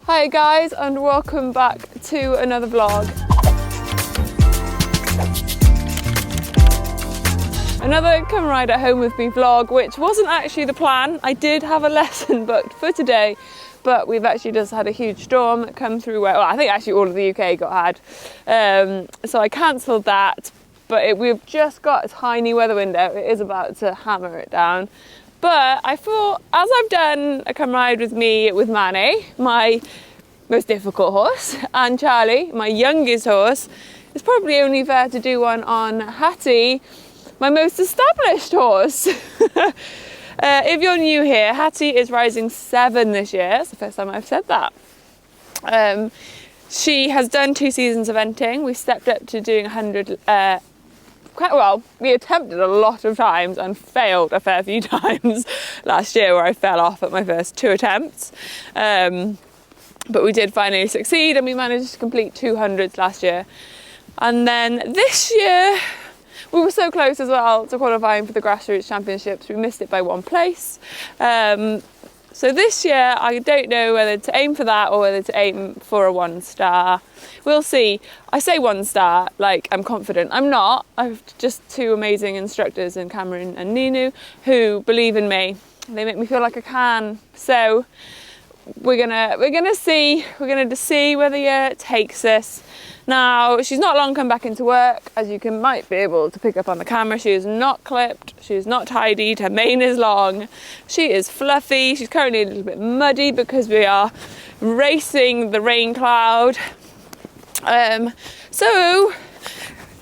Hi guys, and welcome back to another vlog. Another Come Ride at Home with me vlog, which wasn't actually the plan. I did have a lesson booked for today, but we've actually just had a huge storm come through where, well, I think actually all of the UK got had. So I cancelled that, but we've just got a tiny weather window. It is about to hammer it down. But I thought, as I've done a Come Ride with me with Manny, my most difficult horse, and Charlie, my youngest horse, it's probably only fair to do one on Hattie, my most established horse. If you're new here, Hattie is rising 7 this year. It's the first time I've said that. She has done 2 seasons of eventing. We stepped up to doing 100. Quite well. We attempted a lot of times and failed a fair few times last year, where I fell off at my first 2 attempts. But we did finally succeed, and we managed to complete 200s last year. And then this year, we were so close as well to qualifying for the Grassroots Championships. We missed it by 1 place. So this year, I don't know whether to aim for that or whether to aim for a 1-star. We'll see. I say 1-star, like I'm confident. I'm not. I've just 2 amazing instructors in Cameron and Ninu who believe in me. They make me feel like I can. So we're gonna see. We're gonna see where the year takes us. Now, she's not long come back into work, as you might be able to pick up on the camera. She is not clipped, she is not tidied, her mane is long, she is fluffy. She's currently a little bit muddy because we are racing the rain cloud. So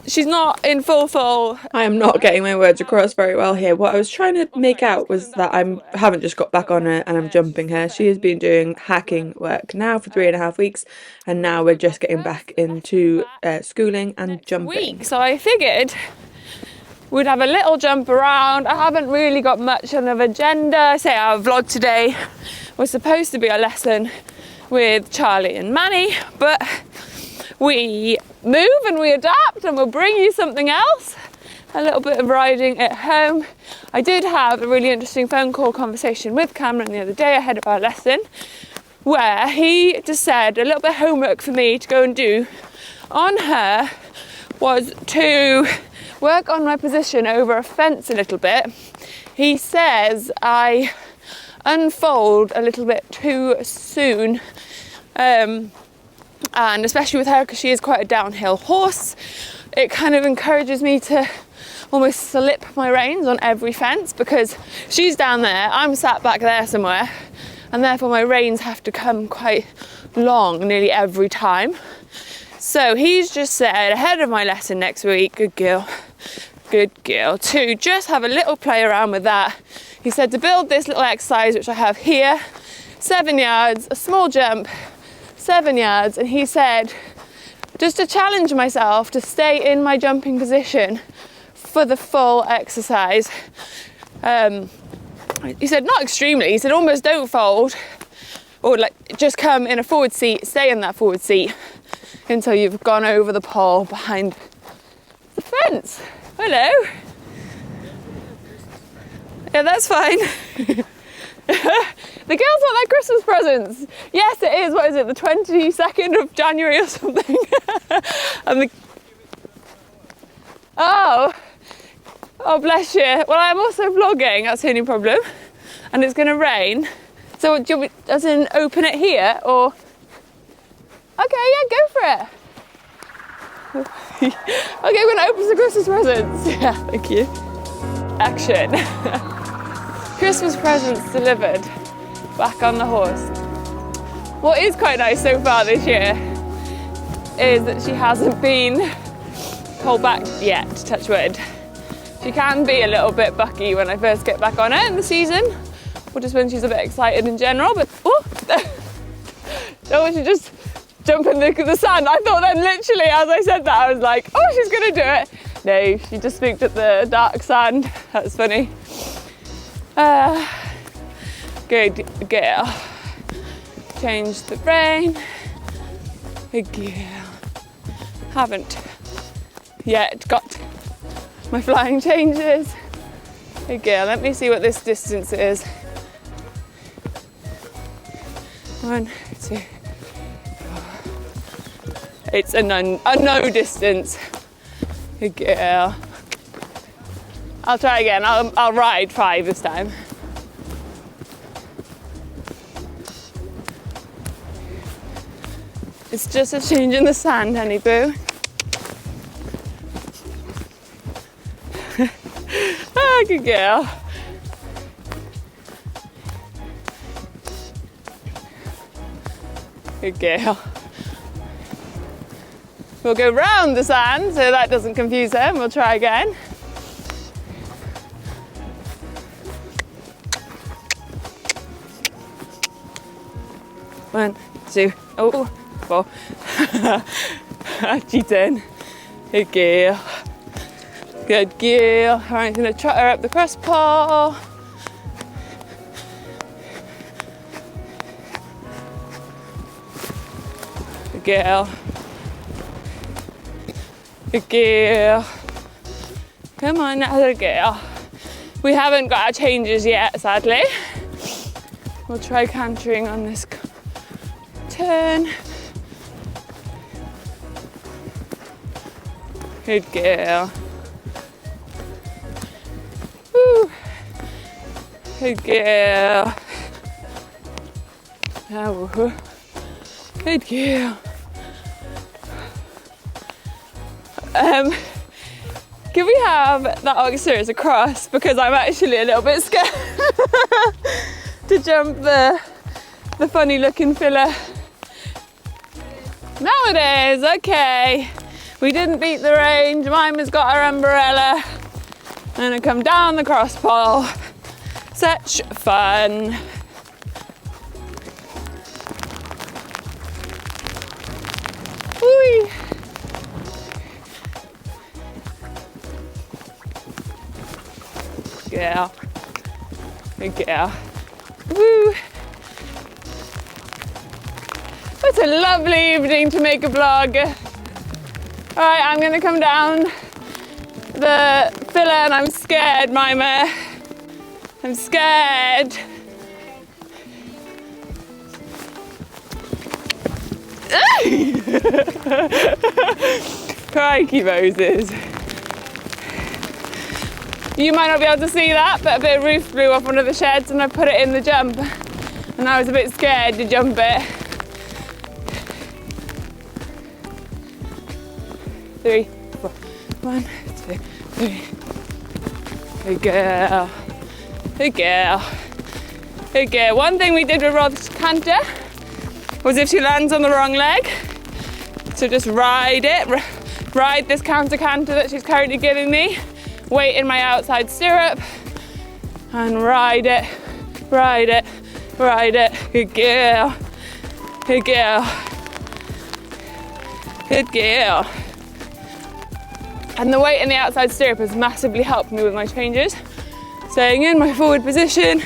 she's not in full. I am not getting my words across very well here. What I was trying to make out was that I haven't just got back on her and I'm jumping her. She has been doing hacking work now for 3.5 weeks, and now we're just getting back into schooling and jumping. So I figured we'd have a little jump around. I haven't really got much on an agenda. I say our vlog today was supposed to be a lesson with Charlie and Manny, but we move and we adapt, and we'll bring you something else. A little bit of riding at home. I did have a really interesting phone call conversation with Cameron the other day ahead of our lesson, where he just said a little bit of homework for me to go and do on her was to work on my position over a fence a little bit. He says I unfold a little bit too soon, and especially with her, because she is quite a downhill horse, it kind of encourages me to almost slip my reins on every fence, because she's down there, I'm sat back there somewhere, and therefore my reins have to come quite long nearly every time. So he's just said ahead of my lesson next week, good girl, to just have a little play around with that. He said to build this little exercise, which I have here, 7 yards, a small jump, 7 yards, and he said just to challenge myself to stay in my jumping position for the full exercise. He said not extremely, he said almost don't fold, or like just come in a forward seat, stay in that forward seat until you've gone over the pole behind the fence. Hello. Yeah, that's fine. The girls want their Christmas presents. Yes, it is. What is it? The 22nd of January or something? And oh, bless you. Well, I'm also vlogging. That's the only problem. And it's going to rain. So, do you want me, as in, open it here, or? Okay, yeah, go for it. Okay, we're going to open some Christmas presents. Yeah, thank you. Action. Christmas presents delivered. Back on the horse. What is quite nice so far this year is that she hasn't been pulled back yet, touch wood. She can be a little bit bucky when I first get back on her in the season, or just when she's a bit excited in general, but oh, she just jumped in the sand. I thought then literally as I said that, I was like, oh, she's gonna do it. No, she just spooked at the dark sand. That's funny. Good girl. Change the rein. Good girl. Haven't yet got my flying changes. Good girl. Let me see what this distance is. 1, 2, It's a no distance. Good girl. I'll try again. I'll ride 5 this time. It's just a change in the sand, honey boo. Ah, good girl. Good girl. We'll go round the sand so that doesn't confuse her, and we'll try again. One, two, oh, 4. Cheating. Good girl. Good girl. All right, I'm going to trot her up the cross pole. Good girl. Good girl. Come on, little girl. We haven't got our changes yet, sadly. We'll try cantering on this turn. Good girl. Woo. Good girl. Oh. Good girl. Can we have that Oxyrus across, because I'm actually a little bit scared to jump the funny looking filler. Now it is, okay. We didn't beat the range. Mima's got her umbrella. I'm gonna come down the cross pole. Such fun. Whee. Girl. Good girl. Woo. What a lovely evening to make a vlog. All right, I'm gonna come down the filler and I'm scared, Mima. I'm scared. Crikey Moses. You might not be able to see that, but a bit of roof blew off one of the sheds and I put it in the jump. And I was a bit scared to jump it. 3, 4, 1, 2, 3. Good girl. Good girl. Good girl. One thing we did with Rod's canter was if she lands on the wrong leg, so just ride it, ride this canter that she's currently giving me, weight in my outside stirrup, and ride it, ride it, ride it. Good girl. Good girl. Good girl. And the weight in the outside stirrup has massively helped me with my changes. Staying in my forward position,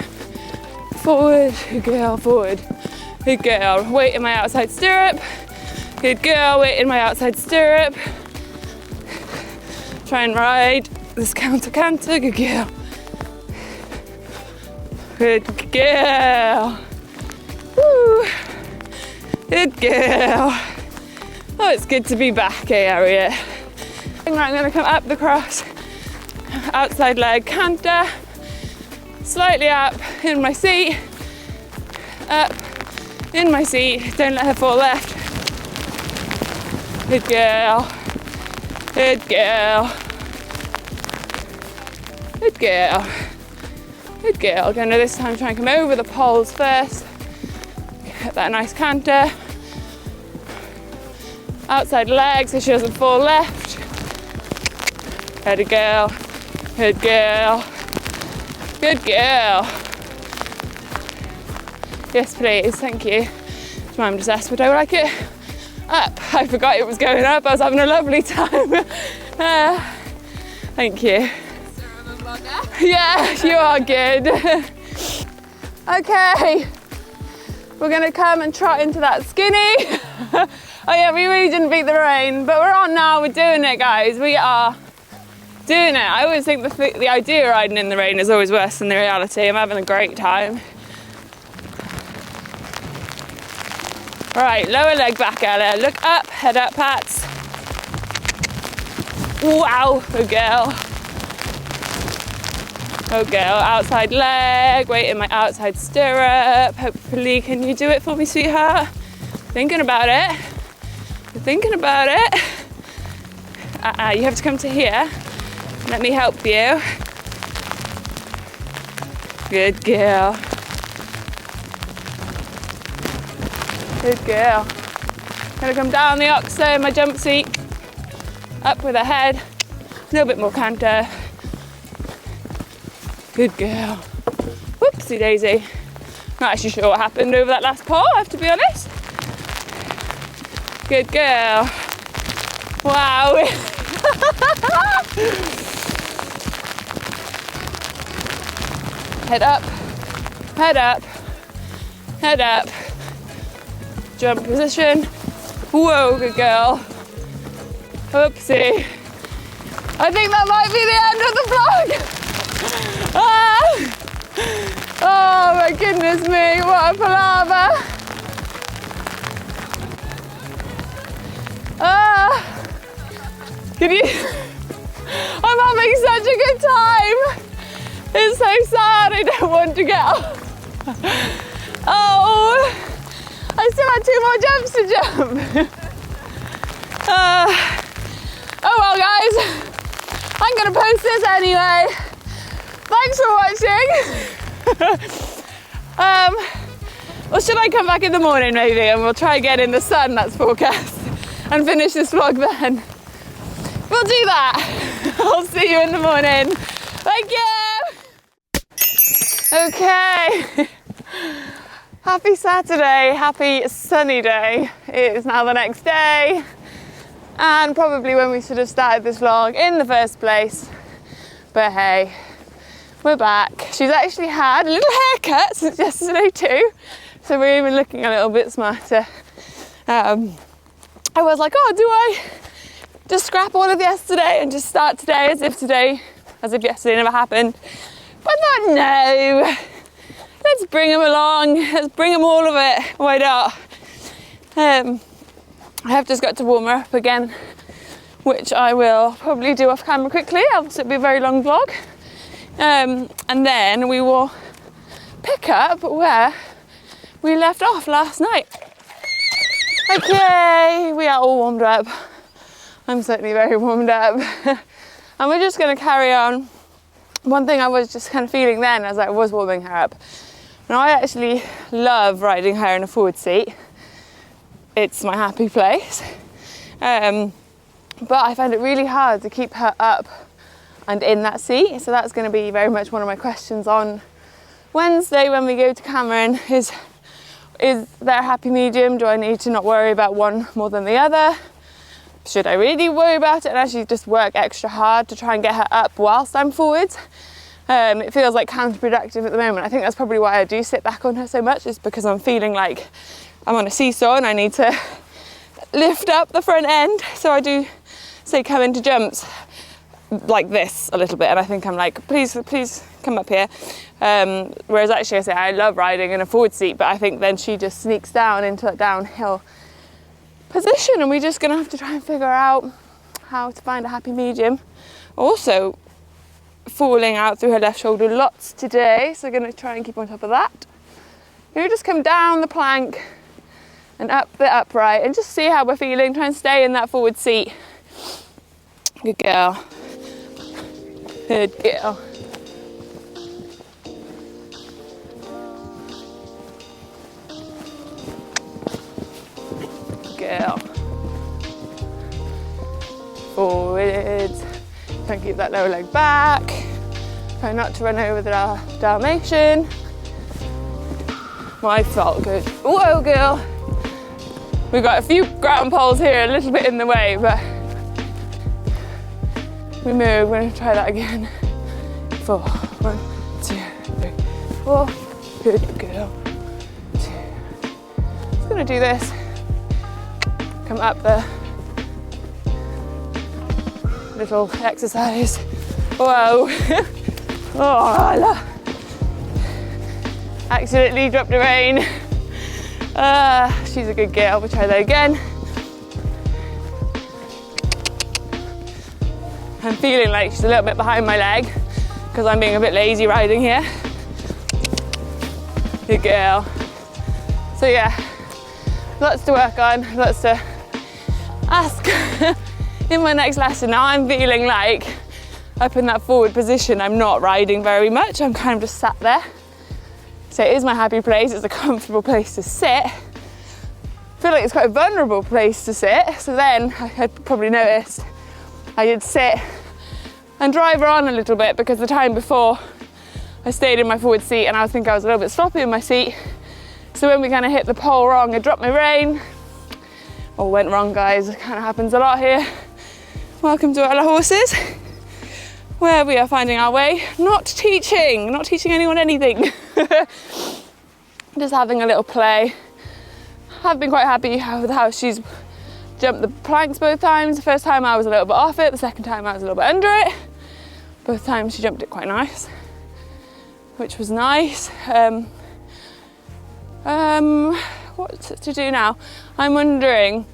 forward, good girl, forward, good girl. Weight in my outside stirrup, good girl, weight in my outside stirrup. Try and ride this canter, good girl. Good girl. Woo. Good girl. Oh, it's good to be back, eh, Harriet? Right, I'm going to come up the cross, outside leg canter, slightly up in my seat, up in my seat, don't let her fall left. Good girl, good girl, good girl, good girl. Going to this time try and come over the poles first, get that nice canter, outside leg so she doesn't fall left. Good girl, good girl, good girl. Yes, please, thank you. Mum just asked would I like it up. I forgot it was going up. I was having a lovely time. Thank you. Yeah, you are good. Okay, we're gonna come and trot into that skinny. Oh yeah, we really didn't beat the rain, but we're on now, we're doing it, guys. We are doing it. I always think the idea of riding in the rain is always worse than the reality. I'm having a great time. Right, lower leg back, Ella. Look up, head up, pats. Wow, good girl. Good girl, outside leg, weight in my outside stirrup. Hopefully, can you do it for me, sweetheart? Thinking about it. You're thinking about it. You have to come to here. Let me help you. Good girl. Good girl. Gonna come down the oxo in my jump seat. Up with her head. A little bit more canter. Good girl. Whoopsie daisy. Not actually sure what happened over that last pole, I have to be honest. Good girl. Wow. Head up, head up, head up. Jump position. Whoa, good girl. Oopsie. I think that might be the end of the vlog. Ah! Oh my goodness me, what a palaver. Can you? I'm having such a good time. It's so sad, I don't want to get off. Oh, I still had 2 more jumps to jump. Oh well guys, I'm gonna post this anyway. Thanks for watching. Or should I come back in the morning maybe and we'll try again in the sun that's forecast and finish this vlog then? We'll do that. I'll see you in the morning. Thank you. Okay. Happy Saturday, happy sunny day. It is now the next day. And probably when we should have started this vlog in the first place. But hey, we're back. She's actually had a little haircut since yesterday too. So we're even looking a little bit smarter. I was like, oh, do I just scrap all of yesterday and just start today as if yesterday never happened? But I thought, no. Let's bring them along. Let's bring them all of it. Why not? I have just got to warm her up again, which I will probably do off camera quickly, else it'll be a very long vlog. And then we will pick up where we left off last night. Okay, we are all warmed up. I'm certainly very warmed up. And we're just going to carry on. One thing I was just kind of feeling then as I was warming her up. Now I actually love riding her in a forward seat. It's my happy place. But I find it really hard to keep her up and in that seat. So that's going to be very much one of my questions on Wednesday when we go to Cameron is there a happy medium? Do I need to not worry about one more than the other? Should I really worry about it and actually just work extra hard to try and get her up whilst I'm forwards? It feels like counterproductive at the moment. I think that's probably why I do sit back on her so much, is because I'm feeling like I'm on a seesaw and I need to lift up the front end. So I do say come into jumps like this a little bit, and I think I'm like, please come up here. Whereas actually I say I love riding in a forward seat, but I think then she just sneaks down into a downhill position, and we're just gonna have to try and figure out how to find a happy medium. Also falling out through her left shoulder lots today, so we're gonna try and keep on top of that. You just come down the plank and up the upright and just see how we're feeling. Try and stay in that forward seat. Good girl. Good girl. Good girl. Forwards. Try and keep that lower leg back. Try not to run over the Dalmatian. My fault, good. Whoa, girl. We've got a few ground poles here, a little bit in the way, but we move. We're going to try that again. 4, 1, 2, 3, 4. Good girl. 2. Just going to do this. Come up the little exercise. Whoa. Oh, accidentally dropped a rein. She's a good girl. We'll try that again. I'm feeling like she's a little bit behind my leg because I'm being a bit lazy riding here. Good girl. So yeah, lots to work on, lots to ask in my next lesson. Now I'm feeling like up in that forward position, I'm not riding very much. I'm kind of just sat there. So it is my happy place. It's a comfortable place to sit. I feel like it's quite a vulnerable place to sit. So then I probably noticed I did sit and drive her on a little bit because the time before I stayed in my forward seat and I think I was a little bit sloppy in my seat. So when we kind of hit the pole wrong, I dropped my rein. Or went wrong, guys. It kind of happens a lot here. Welcome to Isle of Horses, where we are finding our way. Not teaching anyone anything. Just having a little play. I've been quite happy with how she's jumped the planks both times. The first time I was a little bit off it, the second time I was a little bit under it. Both times she jumped it quite nice, which was nice. What to do now? I'm wondering,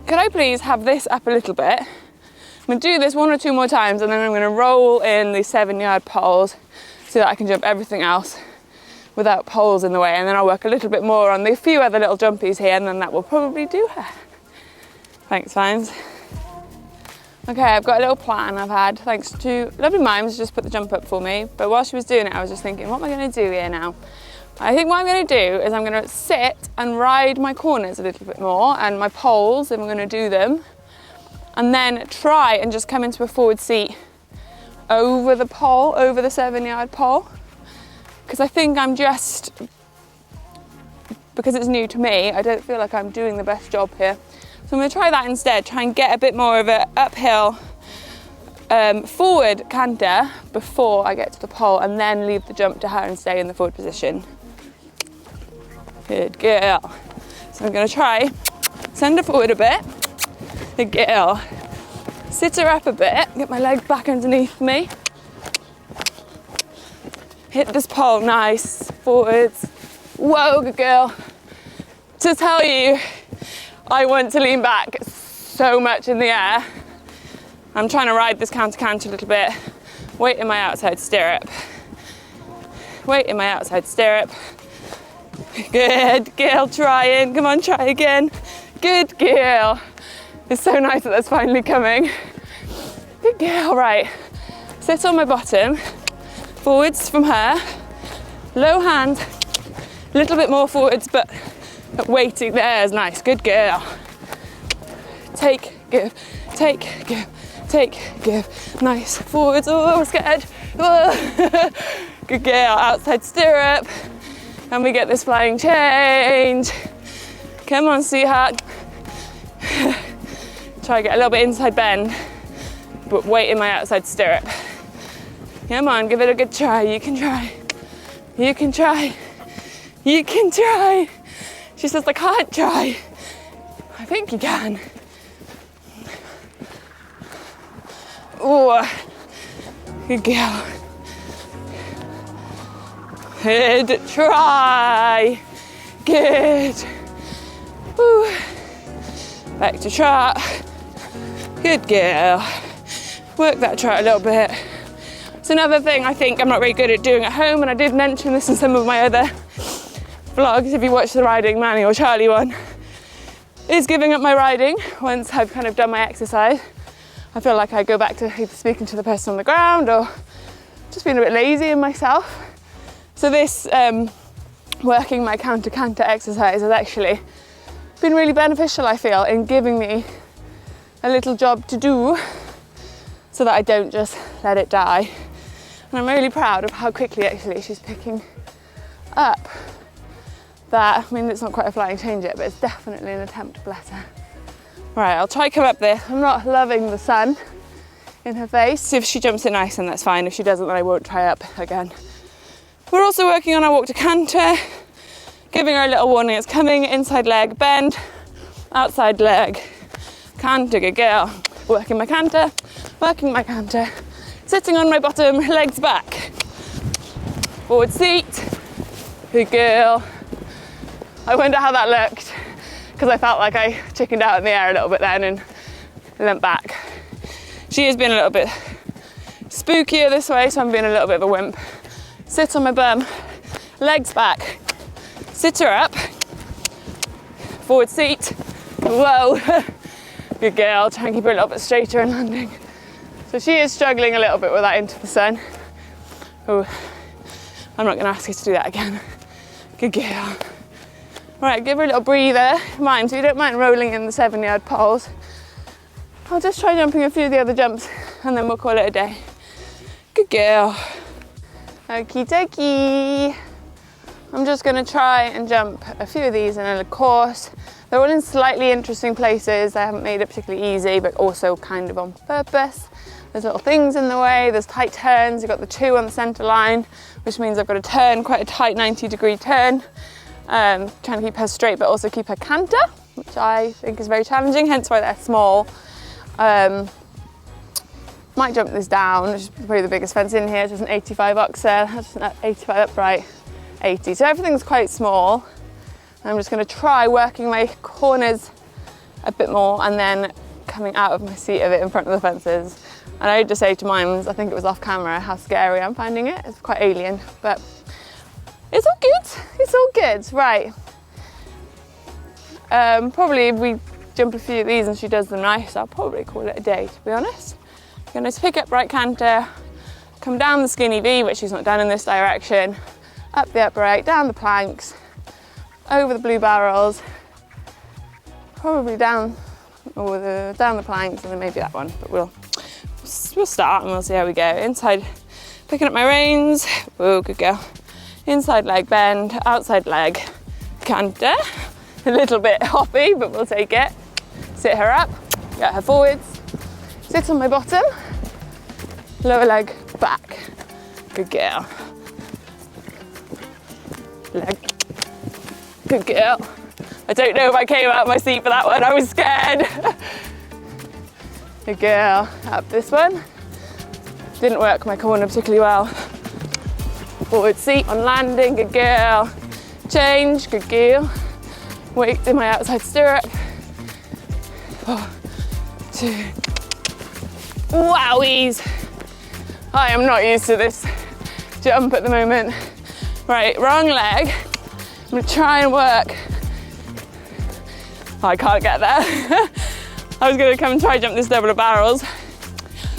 could I please have this up a little bit? I'm going to do this 1 or 2 more times and then I'm going to roll in the 7-yard poles so that I can jump everything else without poles in the way, and then I'll work a little bit more on the few other little jumpies here, and then that will probably do her. Thanks, Vines. Okay, I've got a little plan I've had, thanks to lovely Mimes, just put the jump up for me. But while she was doing it, I was just thinking, what am I going to do here now? I think what I'm going to do is I'm going to sit and ride my corners a little bit more and my poles, and I'm going to do them. And then try and just come into a forward seat over the pole, over the 7-yard pole. Because I think I'm just, because it's new to me, I don't feel like I'm doing the best job here. So I'm going to try that instead, try and get a bit more of an uphill forward canter before I get to the pole, and then leave the jump to her and stay in the forward position. Good girl. So I'm going to try, send her forward a bit. Good girl. Sit her up a bit, get my legs back underneath me. Hit this pole nice, forwards. Whoa, good girl. To tell you, I want to lean back so much in the air. I'm trying to ride this counter-canter a little bit. Weight in my outside stirrup. Weight in my outside stirrup. Good girl, trying. Come on, try again. Good girl. It's so nice that that's finally coming. Good girl, right. Sit on my bottom. Forwards from her. Low hand. A little bit more forwards, but weighting there is nice. Good girl. Take, give, take, give, take, give. Nice. Forwards. Oh, I'm scared. Oh. Good girl. Outside stirrup. And we get this flying change. Come on, sweetheart. Try to get a little bit inside bend, but weight in my outside stirrup. Come on, give it a good try. You can try. You can try. You can try. She says, I can't try. I think you can. Oh, good girl. Good try. Good. Woo. Back to trot. Good girl. Work that trot a little bit. It's another thing I think I'm not very good at doing at home, and I did mention this in some of my other vlogs, if you watch the Riding Manny or Charlie one, is giving up my riding once I've kind of done my exercise. I feel like I go back to either speaking to the person on the ground or just being a bit lazy in myself. So this working my counter-canter exercise has actually been really beneficial, I feel, in giving me a little job to do so that I don't just let it die. And I'm really proud of how quickly actually she's picking up that. I mean, it's not quite a flying change yet, but it's definitely an attempt, bless her. Right, I'll try come up this. I'm not loving the sun in her face. If she jumps it nice, then that's fine. If she doesn't, then I won't try up again. We're also working on our walk to canter, giving her a little warning. It's coming, inside leg, bend, outside leg, canter, good girl. Working my canter, sitting on my bottom, legs back. Forward seat, good girl. I wonder how that looked, because I felt like I chickened out in the air a little bit then and leant back. She has been a little bit spookier this way, so I'm being a little bit of a wimp. Sit on my bum, legs back, sit her up, forward seat, whoa, good girl, try and keep her a little bit straighter and landing. So she is struggling a little bit with that into the sun. Oh, I'm not going to ask her to do that again. Good girl. Right, give her a little breather. Mind, so you don't mind rolling in the 7-yard poles. I'll just try jumping a few of the other jumps and then we'll call it a day. Good girl. Okie dokie. I'm just going to try and jump a few of these in a course. They're all in slightly interesting places. I haven't made it particularly easy, but also kind of on purpose. There's little things in the way, there's tight turns. You've got the 2 on the centre line, which means I've got to turn, quite a tight 90-degree turn. Trying to keep her straight, but also keep her canter, which I think is very challenging, hence why they're small. Might jump this down, which is probably the biggest fence in here. It's just an 85 oxer, that's an 85 upright, 80. So everything's quite small. I'm just going to try working my corners a bit more and then coming out of my seat a bit in front of the fences. And I had to say to Mimes, I think it was off camera, how scary I'm finding it. It's quite alien, but it's all good. It's all good, right. Probably if we jump a few of these and she does them nice, I'll probably call it a day, to be honest. I'm going to pick up right canter, come down the skinny V, which she's not done in this direction, up the upright, down the planks, over the blue barrels, probably down the planks and then maybe that one, but we'll start and we'll see how we go. Inside, picking up my reins, oh good girl. Inside leg bend, outside leg canter, a little bit hoppy, but we'll take it. Sit her up, get her forwards, sit on my bottom, lower leg back, good girl. Leg, good girl. I don't know if I came out of my seat for that one, I was scared. Good girl, up this one. Didn't work my corner particularly well. Forward seat on landing, good girl. Change, good girl. Weight in my outside stirrup. 4, 2, wowies. I am not used to this jump at the moment. Right, wrong leg. I'm gonna try and work. Oh, I can't get there. I was gonna come and try jump this double of barrels.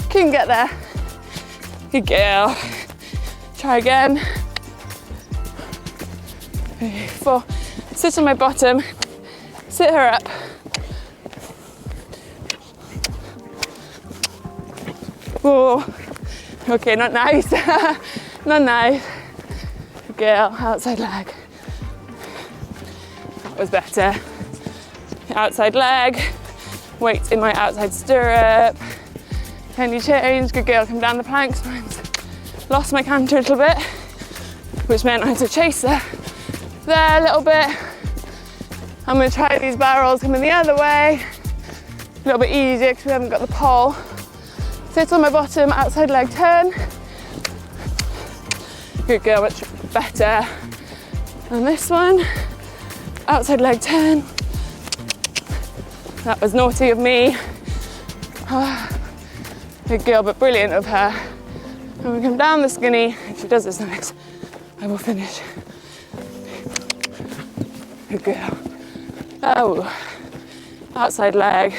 Couldn't get there. Good girl. Try again. 3, 4. Sit on my bottom. Sit her up. Oh, okay, not nice. Not nice. Good girl, outside leg. That was better. Outside leg. Weight in my outside stirrup. Can you change? Good girl, come down the planks. Lost my canter a little bit, which meant I had to chase her there a little bit. I'm going to try these barrels coming the other way. A little bit easier because we haven't got the pole. Sit on my bottom, outside leg turn. Good girl, much better. And this one, outside leg turn. That was naughty of me. Good girl, but brilliant of her. And we come down the skinny. If she does this next, I will finish. Good girl. Oh, outside leg.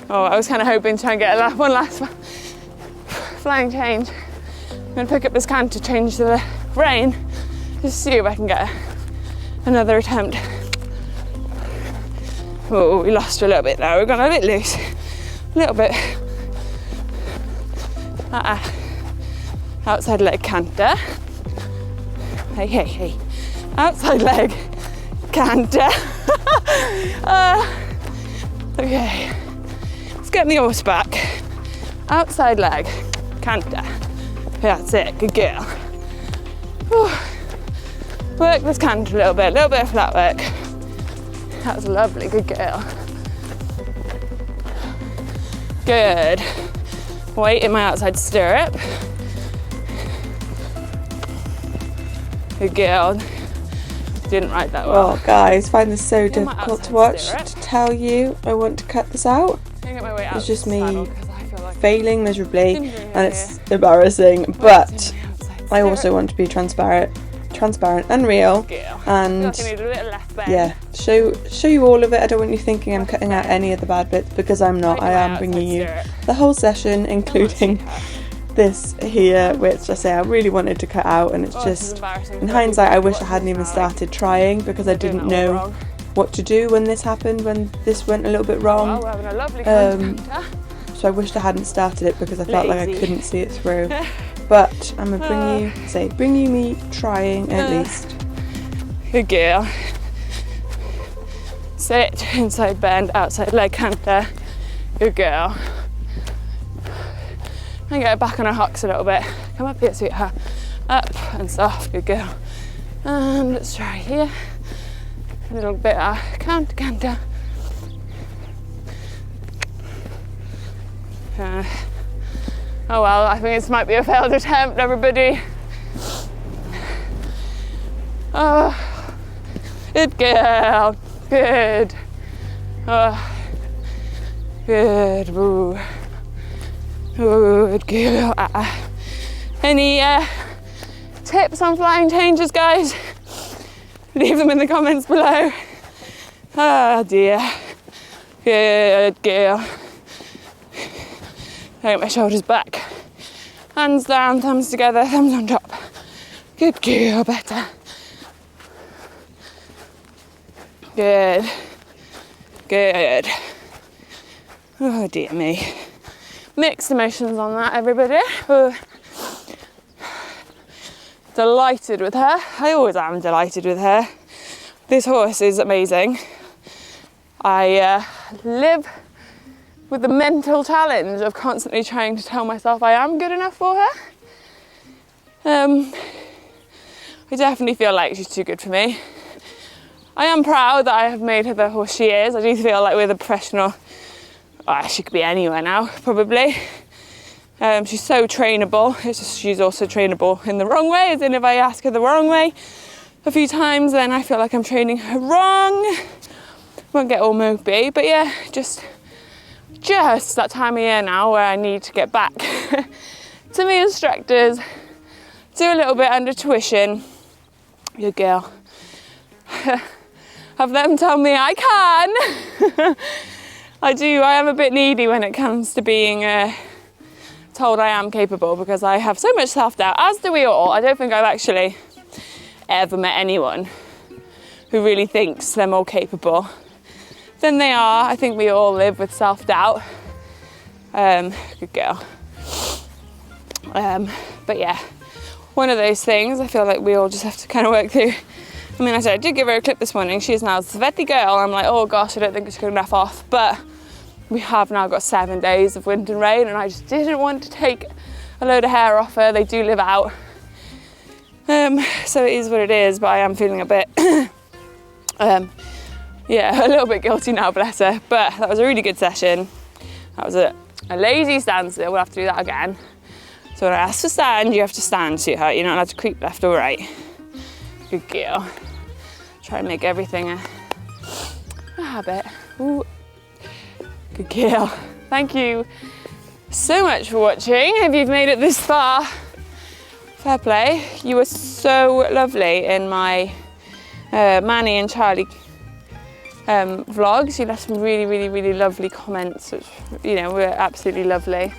Oh, I was kind of hoping to try and get one last flying change. I'm going to pick up this canter, change to the rein, just see if I can get another attempt. Oh, we lost her a little bit there. We've gone a bit loose. A little bit. Outside leg canter. Hey, hey, hey. Outside leg canter. Okay. Let's get the horse back. Outside leg canter. That's it. Good girl. Whew. Work this canter a little bit of flat work. That was lovely. Good girl. Good. Weight in my outside stirrup. Good girl. didn't write that well. Oh guys, I find this so Get my difficult to outside watch. spirit. To tell you, I want to cut this out. I'm gonna get my way out It's just of the me saddle 'cause I feel like failing miserably, hindering and it it's embarrassing. But I I also want to be transparent and real, and I need a little left bend. yeah, show you all of it. I don't want you thinking I'm cutting out any of the bad bits, because I'm not. I am bringing you the whole session, including this here, which I say I really wanted to cut out, and it's just, in hindsight, I wish I hadn't even started trying, because I didn't know what to do when this happened, when this went a little bit wrong. Oh, we're having a lovely So I wished I hadn't started it, because I felt like I Lazy. couldn't see it through. But I'm gonna bring you me trying at least. Good girl. Sit, inside bend, outside leg canter. Good girl. And get her back on her hocks a little bit. Come up here, sweetheart. Up and soft, good girl. And let's try here. A little bit of canter. Oh well, I think this might be a failed attempt, everybody. Oh, good girl. Good. Oh, good. Ooh. Good girl. Any tips on flying changes, guys? Leave them in the comments below. Oh dear. Good girl. Take my shoulders back. Hands down, thumbs together, thumbs on top. Good girl, better. Good. Good. Oh dear me. Mixed emotions on that, everybody. Oh. Delighted with her. I always am delighted with her. This horse is amazing. I live with the mental challenge of constantly trying to tell myself I am good enough for her. I definitely feel like she's too good for me. I am proud that I have made her the horse she is. I do feel like with a professional, she could be anywhere now, probably. She's so trainable. It's just she's also trainable in the wrong way, as in if I ask her the wrong way a few times, then I feel like I'm training her wrong. Won't get all mopey, but yeah, just that time of year now where I need to get back to me instructors, do a little bit under tuition. Good girl. Have them tell me I can. I am a bit needy when it comes to being told I am capable, because I have so much self-doubt, as do we all. I don't think I've actually ever met anyone who really thinks they're more capable than they are. I think we all live with self-doubt. Good girl. But yeah, one of those things I feel like we all just have to kind of work through. I mean, I did give her a clip this morning. She's now a sweaty girl. I'm like, oh gosh, I don't think it's good enough off. But we have now got 7 days of wind and rain, and I just didn't want to take a load of hair off her. They do live out. So it is what it is, but I am feeling a bit, a little bit guilty now, bless her. But that was a really good session. That was a lazy standstill. We'll have to do that again. So when I ask for stand, you have to stand, sweetheart. You're not allowed to creep left or right. Good girl. Try and make everything a habit. Ooh. Good girl. Thank you so much for watching. If you've made it this far, fair play. You were so lovely in my Manny and Charlie vlogs. You left some really, really, really lovely comments, which, were absolutely lovely.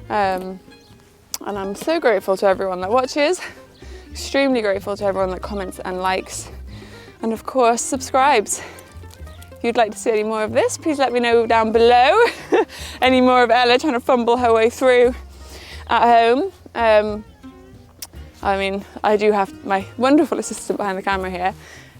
And I'm so grateful to everyone that watches. Extremely grateful to everyone that comments and likes, and of course subscribes. If you'd like to see any more of this, please let me know down below. Any more of Ella trying to fumble her way through at home. I mean, I do have my wonderful assistant behind the camera here.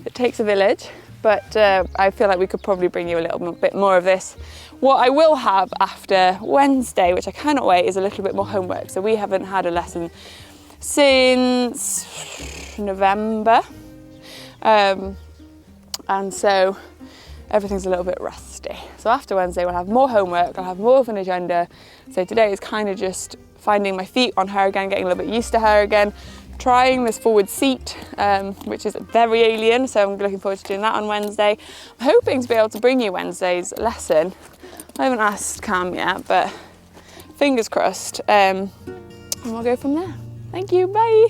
It takes a village, but I feel like we could probably bring you a little bit more of this. What I will have after Wednesday, which I cannot wait, is a little bit more homework. So we haven't had a lesson since November, and so everything's a little bit rusty. So after Wednesday we'll have more homework, I'll have more of an agenda. So today is kind of just finding my feet on her again, getting a little bit used to her again, trying this forward seat, which is very alien, so I'm looking forward to doing that on Wednesday. I'm hoping to be able to bring you Wednesday's lesson. I haven't asked Cam yet, but fingers crossed, and we'll go from there. Thank you, bye.